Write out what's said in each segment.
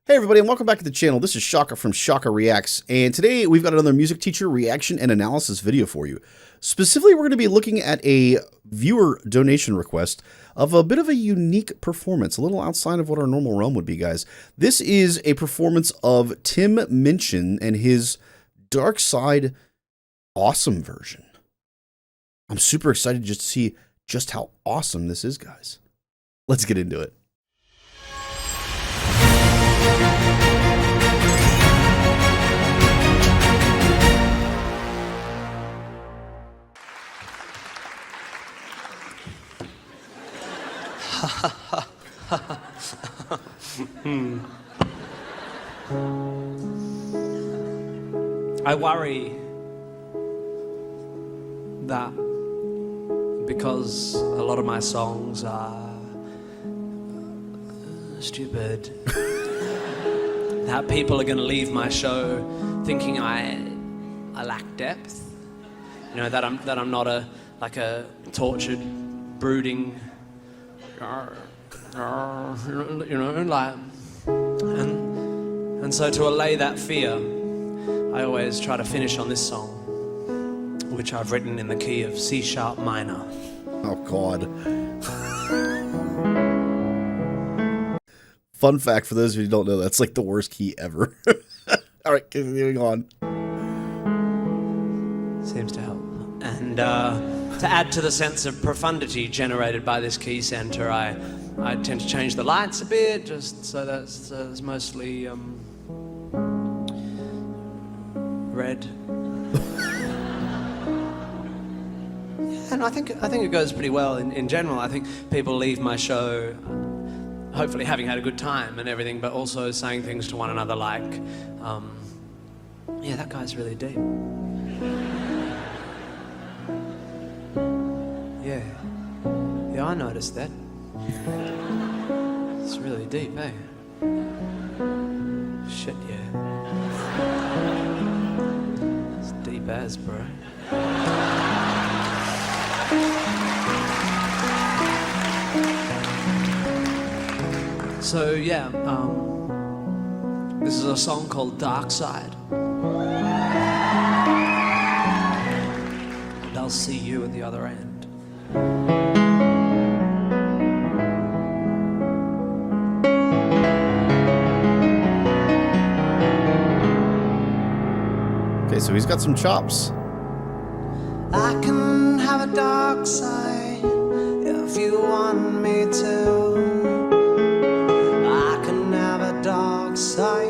Hey everybody, and welcome back to the channel. This is Shaka from Shaka Reacts, and today we've got another music teacher reaction and analysis video for you. Specifically, we're going to be looking at a viewer donation request of a bit of a unique performance, a little outside of what our normal realm would be, guys. This is a performance of Tim Minchin and his Darkside awesome version. I'm super excited just to see just how awesome this is, guys. Let's get into it. I worry that because a lot of my songs are stupid, that people are going to leave my show thinking I lack depth. You know, that I'm not a tortured, brooding, and so to allay that fear, I always try to finish on this song, which I've written in the key of C sharp minor. Oh God. Fun fact for those of you who don't know, that's like the worst key ever. All right, continuing on. Seems to help. And to add to the sense of profundity generated by this key center, I tend to change the lights a bit, just so that's it's mostly red. And I think it goes pretty well in general. I think people leave my show hopefully having had a good time and everything, but also saying things to one another like, yeah, that guy's really deep. Yeah, I noticed that. It's really deep, eh? Shit, yeah. It's deep as, bro. So, yeah, this is a song called Darkside. And I'll see you at the other end. Okay, so he's got some chops. I can have a dark side if you want me to. I can have a dark side.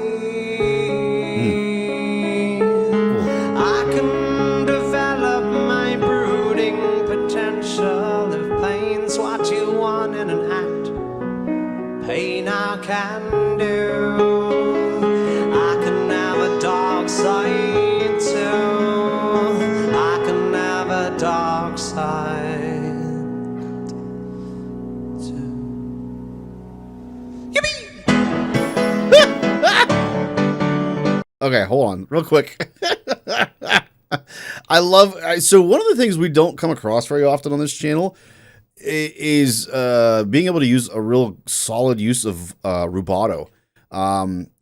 I can develop my brooding potential if pain's what you want in an act. Pain I can do. I can have a dark side. Dark side too. Yippee! Okay, hold on, real quick. So one of the things we don't come across very often on this channel is being able to use a real solid use of rubato.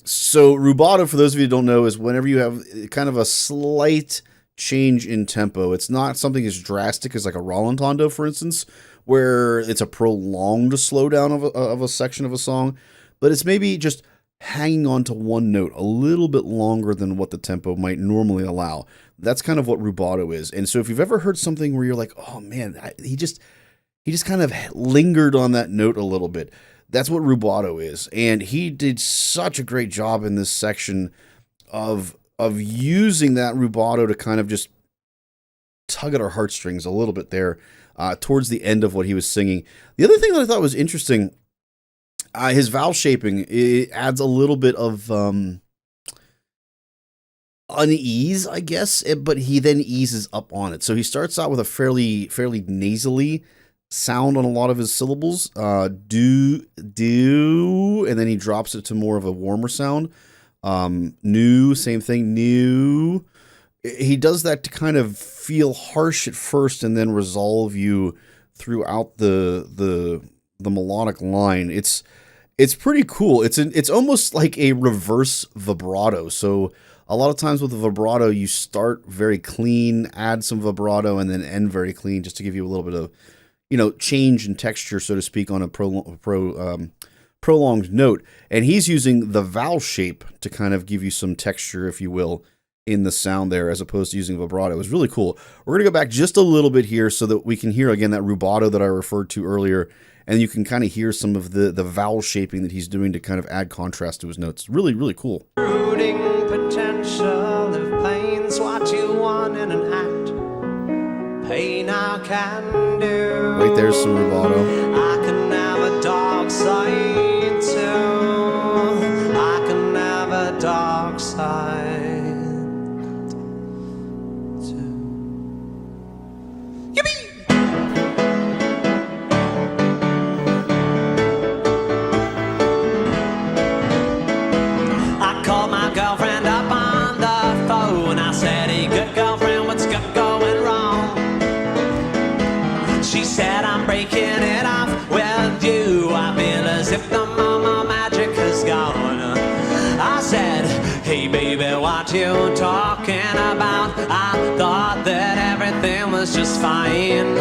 So rubato, for those of you who don't know, is whenever you have kind of a slight change in tempo. It's not something as drastic as like a rallentando, for instance, where it's a prolonged slowdown of a section of a song, but it's maybe just hanging on to one note a little bit longer than what the tempo might normally allow. That's kind of what rubato is. And so if you've ever heard something where you're like, oh man, he just kind of lingered on that note a little bit, that's what rubato is. And he did such a great job in this section of using that rubato to kind of just tug at our heartstrings a little bit there towards the end of what he was singing. The other thing that I thought was interesting, his vowel shaping, it adds a little bit of unease, I guess, but he then eases up on it. So he starts out with a fairly nasally sound on a lot of his syllables, do, and then he drops it to more of a warmer sound. New, same thing, new. He does that to kind of feel harsh at first and then resolve you throughout the melodic line. It's It's pretty cool. It's almost like a reverse vibrato. So a lot of times with a vibrato, you start very clean, add some vibrato, and then end very clean, just to give you a little bit of, change in texture, so to speak, on a prolonged note. And he's using the vowel shape to kind of give you some texture, if you will, in the sound there, as opposed to using vibrato. It was really cool. We're going to go back just a little bit here so that we can hear, again, that rubato that I referred to earlier, and you can kind of hear some of the vowel shaping that he's doing to kind of add contrast to his notes. Really, really cool. Brooding potential of plane's what you want in an act. Pain I can do. Right there's some rubato. I can have a dark side too. I can have a dark side too. Yippee! I called my girlfriend up on the phone. I said, hey, good girlfriend, what's going wrong? She said, I'm breaking it off with you. I feel as if the mama magic has gone. I said, hey baby, what you talking about? I thought that everything was just fine.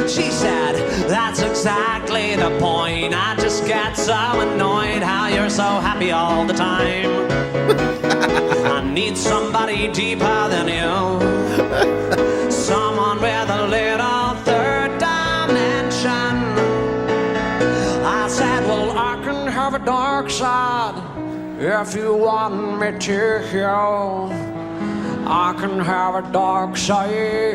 She said, that's exactly the point. I just get so annoyed how you're so happy all the time. I need somebody deeper than you. Someone with a little third dimension. I said, well, I can have a dark side if you want me to. I can have a dark side.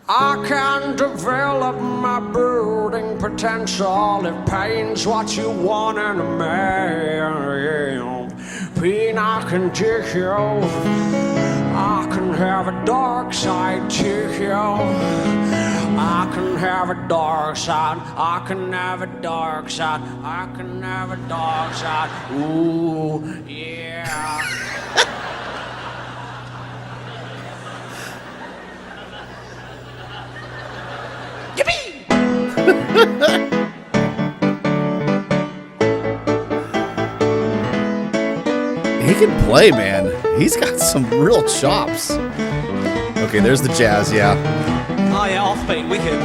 I can develop my brooding potential if pain's what you want in a man. Pain I can take you. I can have a dark side too. I can have a dark side. I can have a dark side. I can have a dark side. Ooh, yeah. He can play, man. He's got some real chops. Okay, there's the jazz, yeah. Oh yeah, offbeat, wicked.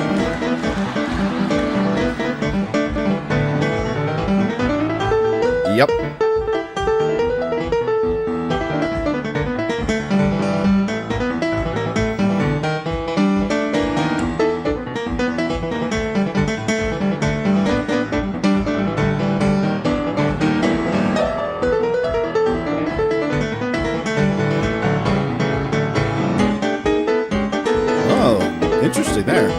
Yep. Interesting there.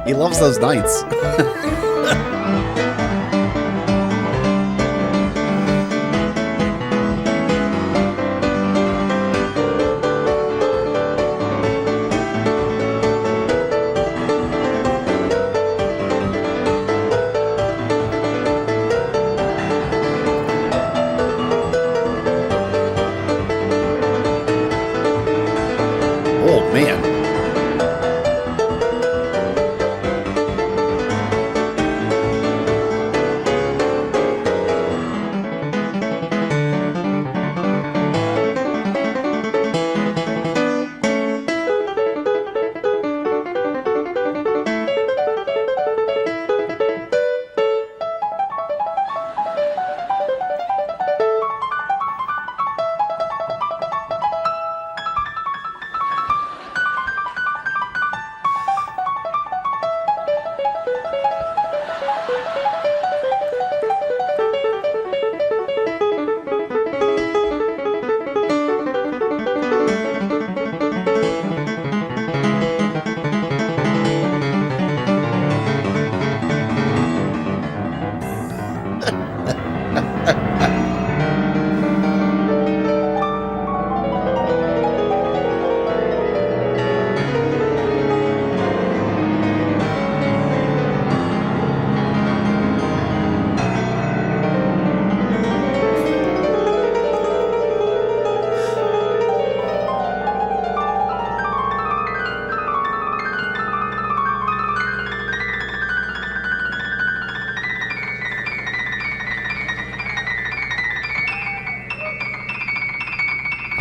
He loves those nights.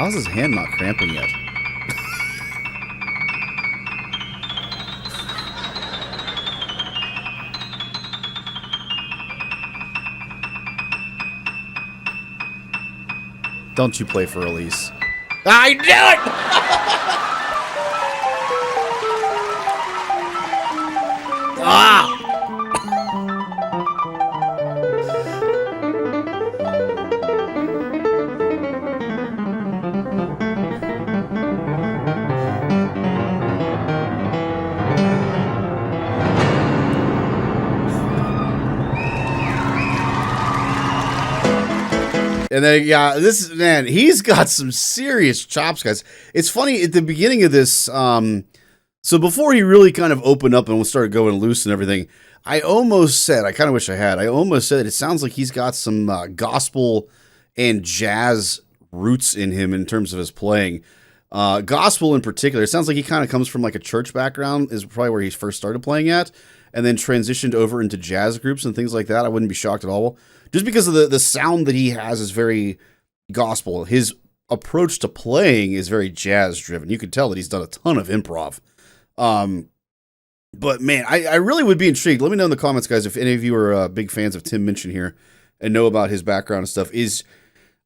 How's his hand not cramping yet? Don't you play for Elise. I knew it! Ah! And then, yeah, man, he's got some serious chops, guys. It's funny, at the beginning of this, so before he really kind of opened up and started going loose and everything, I almost said, I kind of wish I had, it sounds like he's got some gospel and jazz roots in him in terms of his playing. Gospel in particular, it sounds like he kind of comes from like a church background, is probably where he first started playing at, and then transitioned over into jazz groups and things like that. I wouldn't be shocked at all. Just because of the sound that he has is very gospel. His approach to playing is very jazz driven. You can tell that he's done a ton of improv. But man, I really would be intrigued. Let me know in the comments, guys, if any of you are big fans of Tim Minchin here and know about his background and stuff.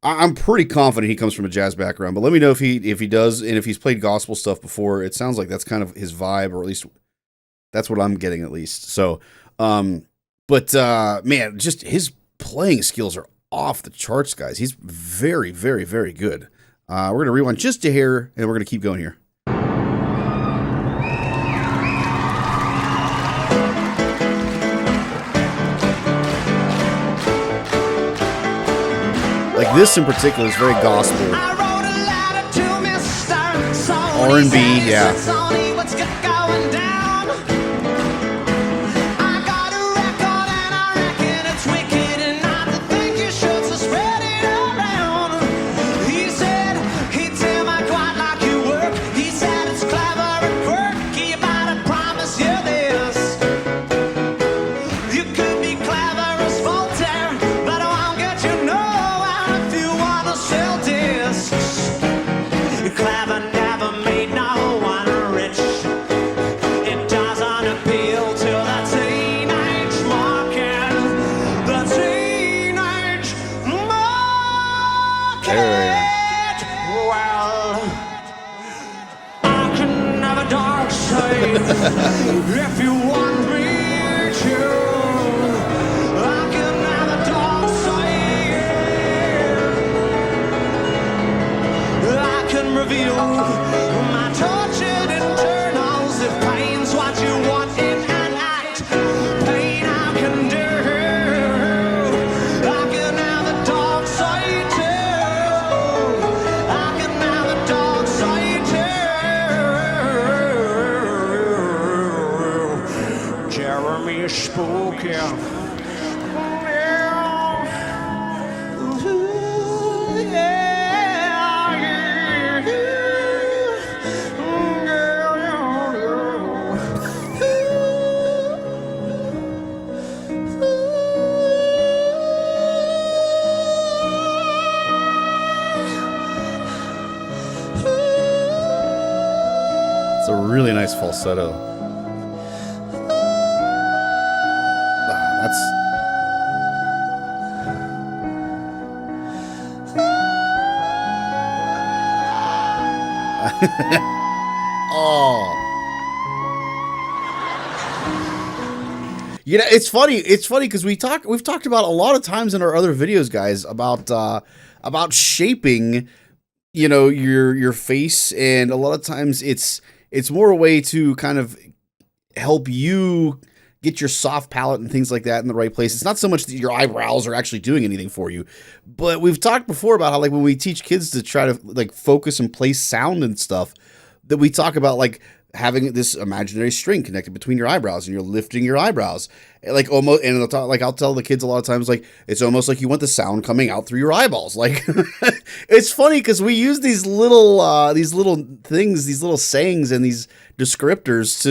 I'm pretty confident he comes from a jazz background, but let me know if he does, and if he's played gospel stuff before. It sounds like that's kind of his vibe, or at least that's what I'm getting at least. So, man, just his playing skills are off the charts, guys. He's very, very, very good. We're going to rewind just a hair, and we're going to keep going here. Like this in particular is very gospel. R&B, yeah. If you want me to, I can have a dark side. I can reveal my tortured internals. If pain's what you want in an act, pain I can do. I can have a dark side too. I can have a dark side too. Jeremy is spooky. It's a really nice falsetto. That's... Oh. You know, it's funny. It's funny because we've talked about a lot of times in our other videos, guys, about shaping, you know, your face, and a lot of times it's more a way to kind of help you get your soft palate and things like that in the right place. It's not so much that your eyebrows are actually doing anything for you, but we've talked before about how, like, when we teach kids to try to like focus and place sound and stuff, that we talk about like having this imaginary string connected between your eyebrows, and you're lifting your eyebrows, like almost. And I'll tell the kids a lot of times, like, it's almost like you want the sound coming out through your eyeballs. Like, it's funny because we use these little things, these little sayings, and these descriptors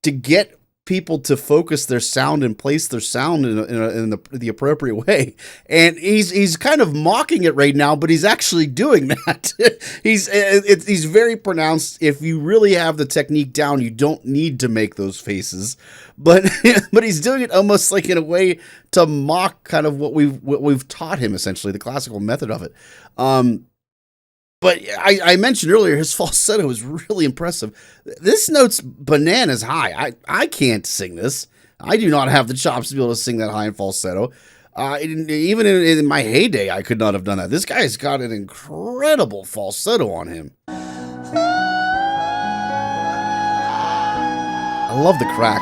to get people to focus their sound and place their sound in the appropriate way. And he's kind of mocking it right now, but he's actually doing that. He's very pronounced. If you really have the technique down, you don't need to make those faces. But but he's doing it almost like in a way to mock kind of what we've taught him, essentially the classical method of it. But I mentioned earlier, his falsetto is really impressive. This note's bananas high. I can't sing this. I do not have the chops to be able to sing that high in falsetto. Even in my heyday, I could not have done that. This guy's got an incredible falsetto on him. I love the crack.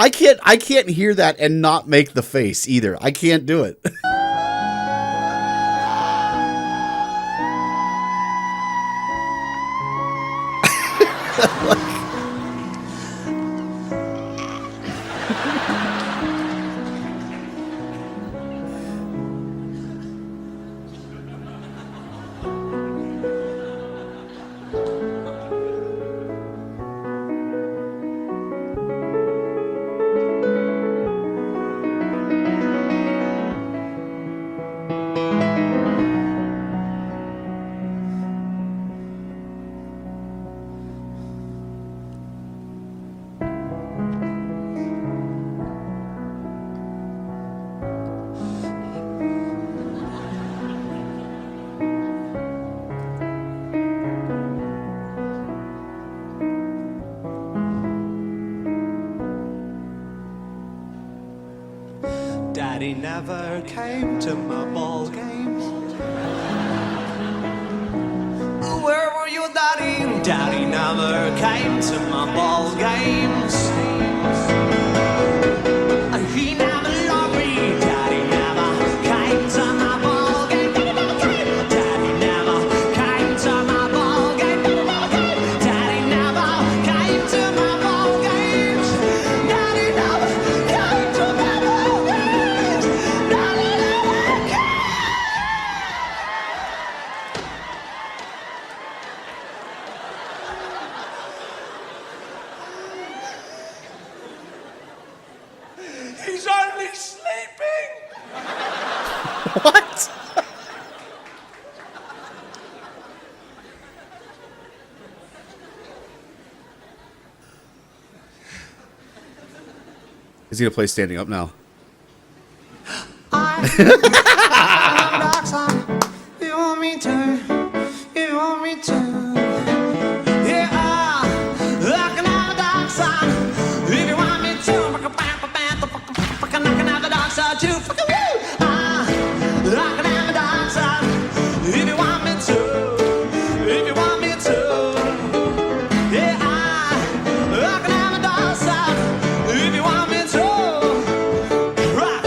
I can't hear that and not make the face either. I can't do it. Daddy never came to my ball games. Where were you, Daddy? Daddy never came to my ball games. He never loved me. Daddy never came to my ball game. Daddy never came to my ball game. Daddy never came to my ball games. Daddy never came to my ball games. Daddy never came. He's only sleeping. What? He's gonna play standing up now. I'm Darkside. You want me to? You want me to? Yeah, I can have a dark side if you want me to. I can have a dark side too. Fuck you. I can have a dark side if you want me to. If you want me to. Yeah, I can have a dark side if you want me to. Right.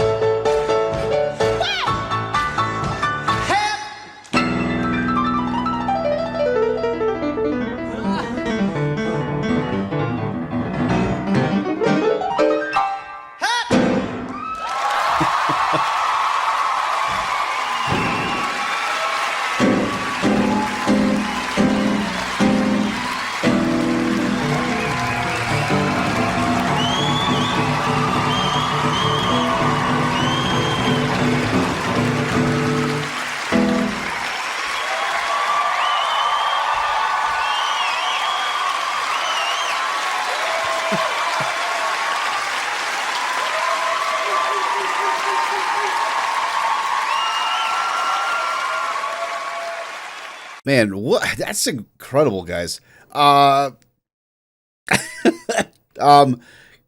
Man, what? That's incredible, guys.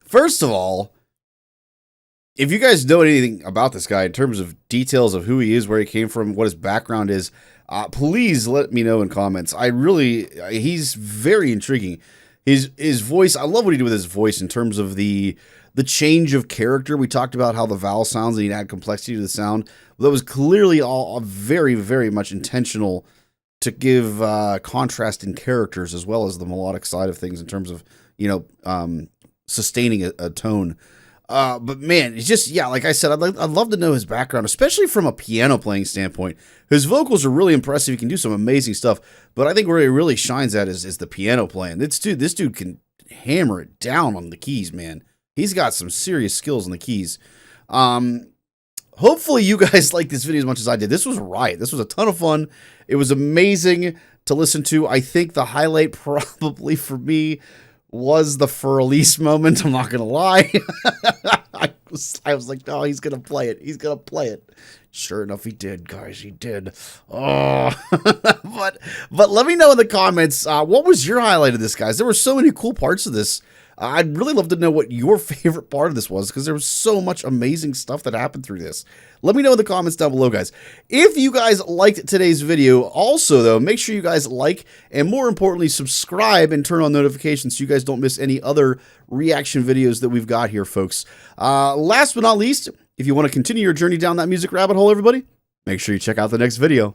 First of all, if you guys know anything about this guy in terms of details of who he is, where he came from, what his background is, please let me know in comments. He's very intriguing. His voice, I love what he did with his voice in terms of the change of character. We talked about how the vowel sounds and he'd add complexity to the sound. That was clearly all very, very much intentional to give contrast in characters as well as the melodic side of things in terms of, sustaining a tone. But man, it's just, yeah, like I said, I'd love to know his background, especially from a piano playing standpoint. His vocals are really impressive. He can do some amazing stuff, but I think where he really shines at is the piano playing. This dude can hammer it down on the keys, man. He's got some serious skills on the keys. Hopefully you guys like this video as much as I did. This was a riot. This was a ton of fun. It was amazing to listen to. I think the highlight probably for me was the Fur-Elise moment. I'm not going to lie. I was like, oh, he's going to play it. He's going to play it. Sure enough, he did, guys. He did. Oh, but let me know in the comments, what was your highlight of this, guys? There were so many cool parts of this. I'd really love to know what your favorite part of this was, because there was so much amazing stuff that happened through this. Let me know in the comments down below, guys. If you guys liked today's video, also, though, make sure you guys like, and more importantly, subscribe and turn on notifications so you guys don't miss any other reaction videos that we've got here, folks. Last but not least, if you want to continue your journey down that music rabbit hole, everybody, make sure you check out the next video.